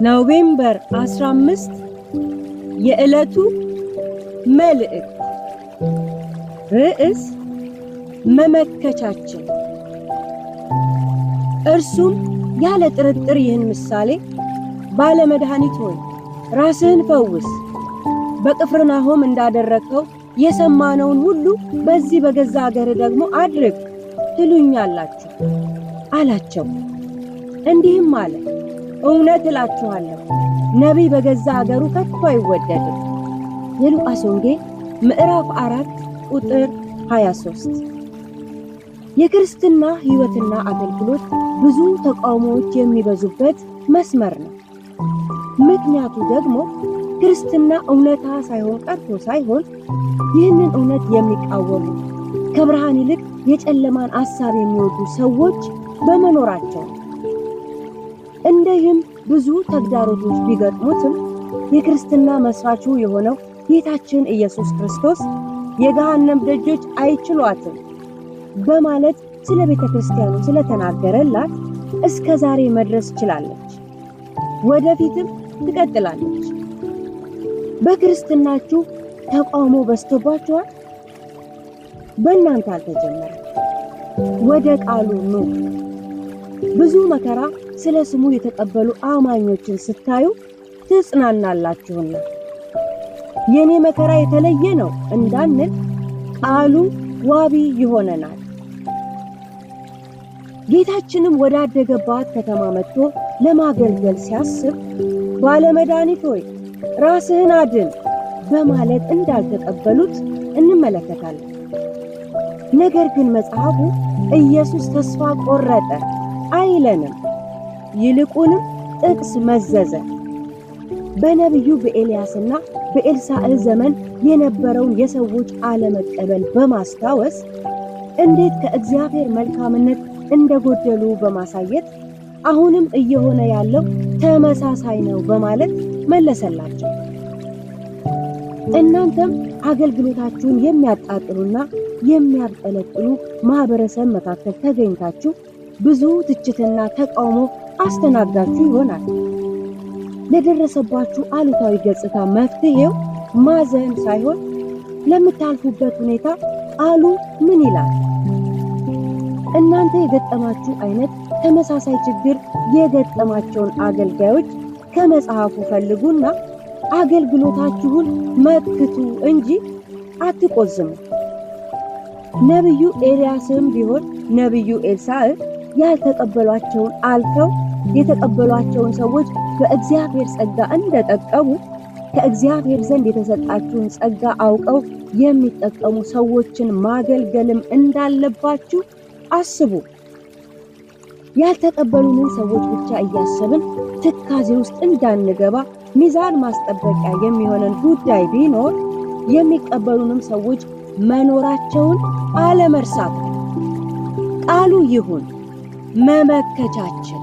ኖቬምበር 15 የዕለቱ መልእክት ርዕስ መመከቻችን። እርሱም ያለ ጥርጥር ይህን ምሳሌ ባለመድኃኒት ሆይ ራስህን ፈውስ፣ በቅፍርናሆም እንዳደረግከው የሰማነውን ሁሉ በዚህ በገዛ አገር ደግሞ አድርግ ትሉኛላችሁ አላቸው። እንዲህም አለ፣ እውነት እላችኋለሁ ነቢይ በገዛ አገሩ ከቶ አይወደድም። የሉቃስ ወንጌል ምዕራፍ 4 ቁጥር 23። የክርስትና ሕይወትና አገልግሎት ብዙ ተቃውሞዎች የሚበዙበት መስመር ነው። ምክንያቱ ደግሞ ክርስትና እውነታ ሳይሆን ቀርቶ ሳይሆን ይህንን እውነት የሚቃወሙ ከብርሃን ይልቅ የጨለማን ሐሳብ የሚወዱ ሰዎች በመኖራቸው። እንደዚህም ብዙ ተግዳሮቶች ቢገጥሙትም የክርስትና መስራቹ የሆነው ጌታችን ኢየሱስ ክርስቶስ የገሃነም ደጆች አይችሏትም በማለት ስለ ቤተ ክርስቲያኑ ስለተናገረላት እስከ ዛሬ መድረስ ችላለች፣ ወደፊትም ትቀጥላለች። በክርስትናችሁ ተቃውሞ በዝቶባችኋል? በእናንተ አልተጀመረም። ወደ ቃሉ ኑ። ብዙ መከራ ስለ ስሙ የተቀበሉ አማኞችን ስታዩ ትጽናናላችሁና የኔ መከራ የተለየ ነው እንዳንል ቃሉ ዋቢ ይሆነናል። ጌታችንም ወዳደገባት ከተማ መጥቶ ለማገልገል ሲያስብ ባለመድኃኒት ሆይ ራስህን አድን በማለት እንዳልተቀበሉት እንመለከታለን። ነገር ግን መጽሐፉ ኢየሱስ ተስፋ ቆረጠ አይለንም። ይልቁንም ጥቅስ መዘዘ። በነቢዩ በኤልያስና በኤልሳዕ ዘመን የነበረውን የሰዎች አለመቀበል በማስታወስ እንዴት ከእግዚአብሔር መልካምነት እንደጎደሉ በማሳየት አሁንም እየሆነ ያለው ተመሳሳይ ነው በማለት መለሰላቸው። እናንተም አገልግሎታችሁን የሚያጣጥሉና የሚያብጠለጥሉ ማህበረሰብ መካከል ተገኝታችሁ ብዙ ትችትና ተቃውሞ አስተናግዳችሁ ይሆናል። ለደረሰባችሁ አሉታዊ ገጽታ መፍትሄው ማዘን ሳይሆን ለምታልፉበት ሁኔታ ቃሉ ምን ይላል? እናንተ የገጠማችሁ አይነት ተመሳሳይ ችግር የገጠማቸውን አገልጋዮች ከመጽሐፉ ፈልጉና አገልግሎታችሁን መክቱ እንጂ አትቆዝሙ። ነቢዩ ኤልያስም ቢሆን ነቢዩ ኤልሳዕ ያልተቀበሏቸውን አልፈው የተቀበሏቸውን ሰዎች በእግዚአብሔር ጸጋ እንደጠቀሙ ከእግዚአብሔር ዘንድ የተሰጣችሁን ጸጋ አውቀው የሚጠቀሙ ሰዎችን ማገልገልም እንዳለባችሁ አስቡ። ያልተቀበሉንን ሰዎች ብቻ እያሰብን ትካዜ ውስጥ እንዳንገባ ሚዛን ማስጠበቂያ የሚሆነን ጉዳይ ቢኖር የሚቀበሉንም ሰዎች መኖራቸውን አለመርሳት። ቃሉ ይሁን መመከቻችን።